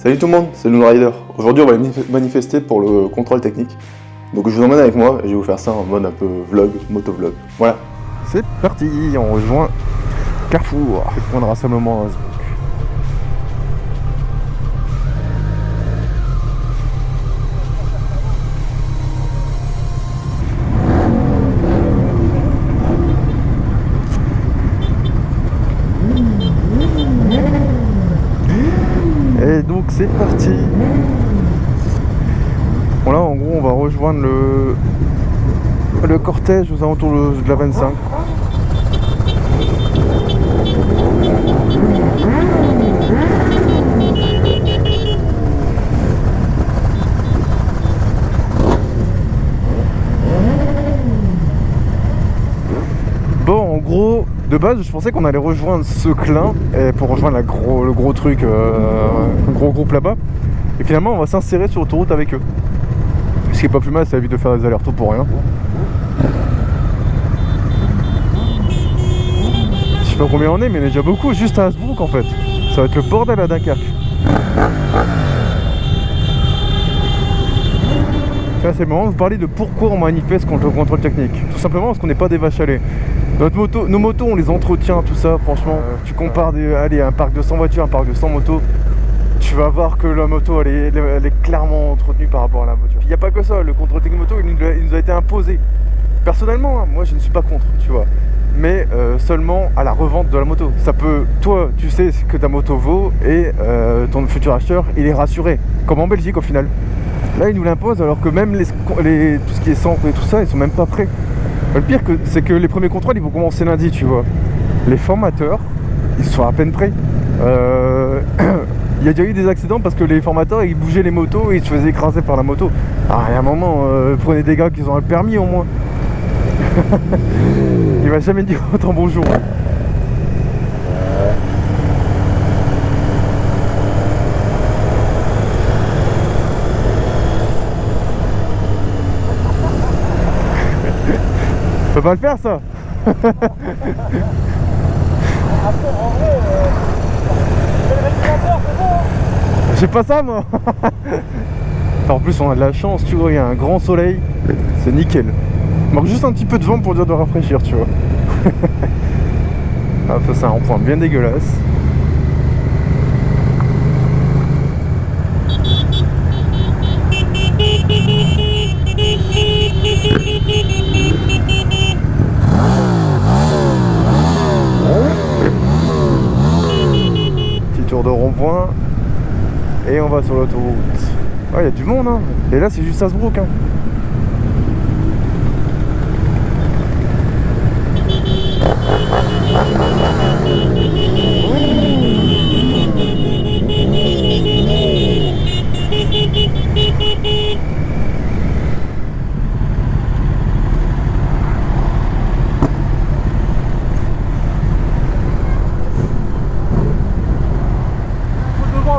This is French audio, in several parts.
Salut tout le monde, c'est Lone Rider. Aujourd'hui on va manifester pour le contrôle technique. Donc je vous emmène avec moi et je vais vous faire ça en mode un peu vlog, motovlog. Voilà. C'est parti, on rejoint Carrefour, le point de rassemblement à Innsbruck. Et donc c'est parti. Bon là en gros on va rejoindre le cortège aux alentours de la 25. Bon en gros de base je pensais qu'on allait rejoindre Seclin pour rejoindre le gros truc, le gros groupe là-bas. Et finalement on va s'insérer sur l'autoroute avec eux. Ce qui est pas plus mal, ça évite de faire des allers-retours pour rien. Je sais pas combien on est, mais on est déjà beaucoup, juste à Innsbruck en fait. Ça va être le bordel à Dunkerque. Là c'est le moment de vous parler de pourquoi on manifeste contre le contrôle technique. Tout simplement parce qu'on n'est pas des vaches à lait. Nos motos on les entretient, tout ça, franchement. Tu compares un parc de 100 voitures, un parc de 100 motos. Tu vas voir que la moto elle est clairement entretenue par rapport à la voiture. Il n'y a pas que ça, le contrôle technique moto il nous a été imposé. Personnellement, moi je ne suis pas contre, tu vois. Mais seulement à la revente de la moto. Ça peut, toi tu sais ce que ta moto vaut et ton futur acheteur il est rassuré. Comme en Belgique au final. Là ils nous l'imposent alors que même tout ce qui est centre et tout ça ils sont même pas prêts. Le pire c'est que les premiers contrôles ils vont commencer lundi, tu vois. Les formateurs ils sont à peine prêts. Il y a déjà eu des accidents parce que les formateurs ils bougeaient les motos et ils se faisaient écraser par la moto. Ah, il y a un moment, prenez des gars qui ont un permis au moins. Il va jamais dire autant bonjour. Ça peut pas le faire ça. J'ai pas ça moi. En plus on a de la chance, tu vois, il y a un grand soleil. C'est nickel. Il manque juste un petit peu de vent pour dire de rafraîchir, tu vois. Ah, ça c'est un rond-point bien dégueulasse. Petit tour de rond-point. Et on va sur l'autoroute. Ah, il y a du monde, hein. Et là, c'est juste Innsbruck, hein.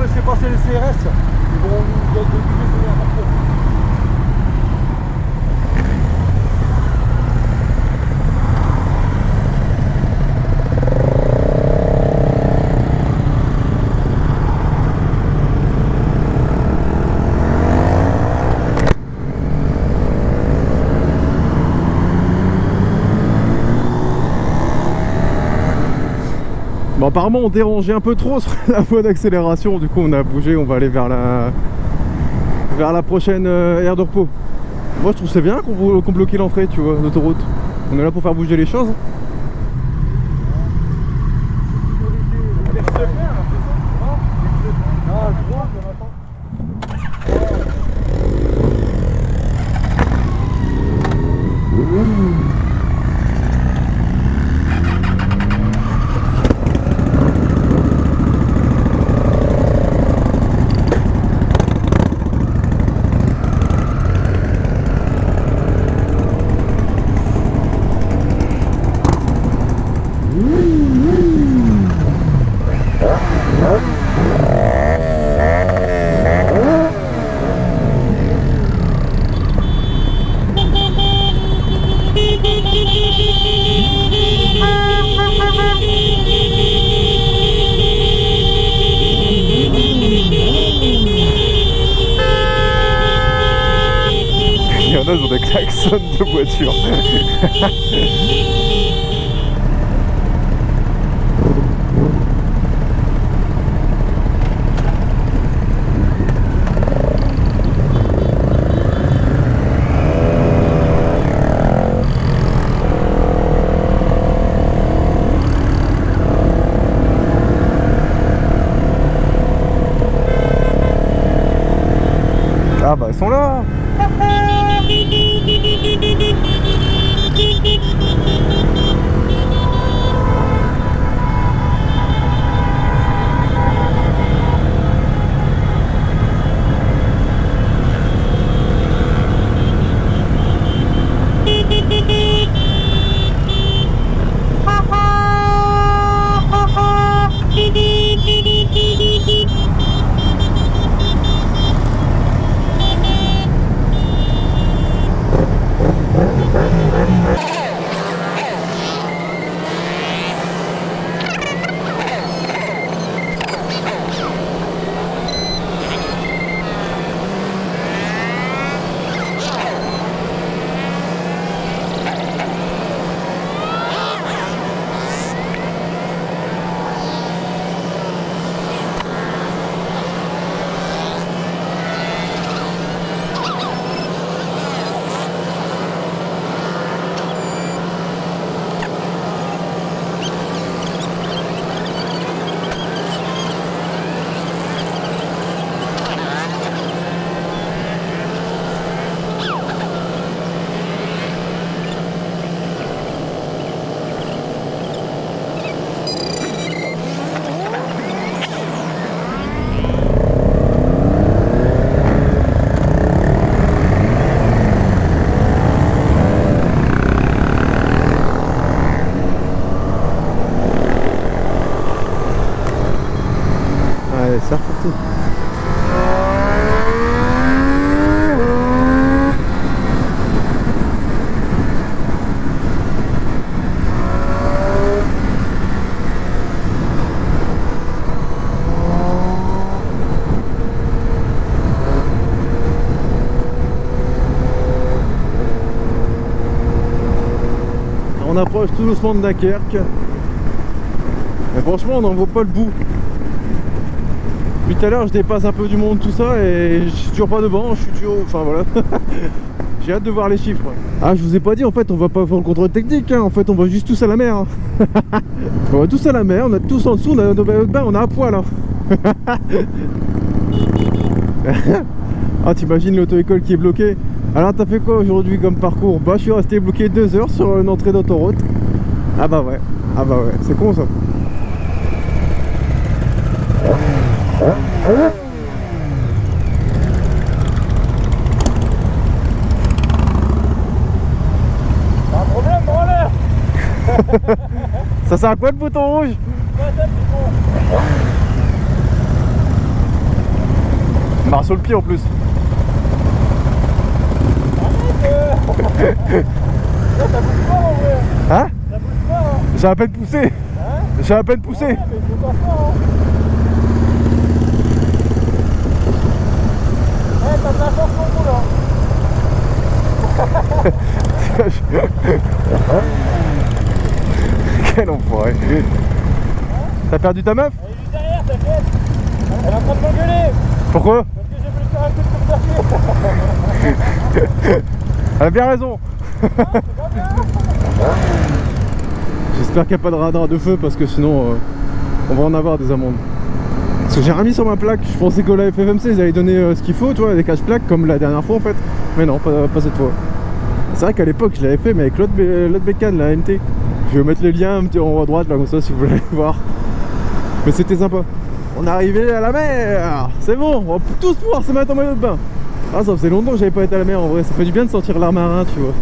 Laissez passer les CRS, ils vont nous donner un parcours. Bon, apparemment on dérangeait un peu trop sur la voie d'accélération, du coup on a bougé, on va aller vers la prochaine aire de repos. Moi je trouve c'est bien qu'on bloque l'entrée, tu vois, d'autoroute. On est là pour faire bouger les choses. McDonald's ont des klaxons de voiture. Ah bah ils sont là. Allez, c'est reparti. On approche tout doucement de Dunkerque. Mais franchement, on n'en vaut pas le bout. Depuis tout à l'heure, je dépasse un peu du monde, tout ça, et je suis toujours pas devant, je suis toujours... Enfin voilà. J'ai hâte de voir les chiffres. Ah, je vous ai pas dit, en fait, on va pas faire le contrôle technique, hein. En fait, on va juste tous à la mer. Hein. On va tous à la mer, on a tous en dessous, on a nos maillots de bain, on a un poil. Hein. Ah, t'imagines l'auto-école qui est bloquée. Alors, t'as fait quoi aujourd'hui comme parcours? Bah, je suis resté bloqué 2 heures sur une entrée d'autoroute. Ah bah ouais, c'est con ça. T'as un problème, branleur? Ça sert à quoi le bouton rouge? Il marche sur le pied en plus. Ça bouge pas en vrai. Hein? Ça bouge pas hein. J'ai à peine poussé. Hein? J'ai à peine poussé. Ouais, mais il faut pas faire hein. Eh, t'as de la chance pour vous là. Quel enfoiré. T'as perdu ta meuf? Elle est juste derrière, t'inquiète. Elle est en train de m'engueuler. Pourquoi? Parce que j'ai voulu faire un truc comme ça. Elle a bien raison. J'espère qu'il n'y a pas de radar de feu parce que sinon on va en avoir des amendes. Parce que j'ai remis sur ma plaque, je pensais que la FFMC ils allaient donner ce qu'il faut, tu vois, des cache-plaques comme la dernière fois en fait. Mais non, pas cette fois. C'est vrai qu'à l'époque je l'avais fait mais avec l'autre bécane, la MT. Je vais vous mettre le lien en haut à droite là comme ça si vous voulez aller voir. Mais c'était sympa. On est arrivé à la mer. C'est bon, on va tous pouvoir se mettre en maillot de bain. Ah, ça faisait longtemps que j'avais pas été à la mer en vrai, ça fait du bien de sentir l'air marin, tu vois.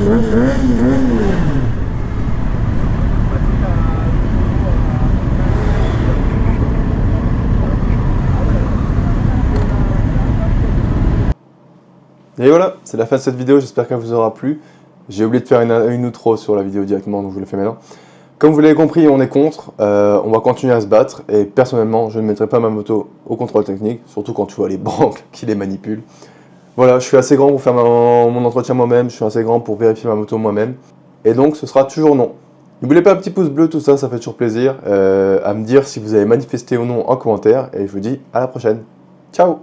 Et voilà, c'est la fin de cette vidéo, j'espère qu'elle vous aura plu. J'ai oublié de faire une outro sur la vidéo directement, donc je le fais maintenant. Comme vous l'avez compris, on est contre, on va continuer à se battre, et personnellement, je ne mettrai pas ma moto au contrôle technique, surtout quand tu vois les banques qui les manipulent. Voilà, je suis assez grand pour faire mon entretien moi-même, je suis assez grand pour vérifier ma moto moi-même, et donc ce sera toujours non. N'oubliez pas un petit pouce bleu, tout ça, ça fait toujours plaisir, à me dire si vous avez manifesté ou non en commentaire, et je vous dis à la prochaine. Ciao!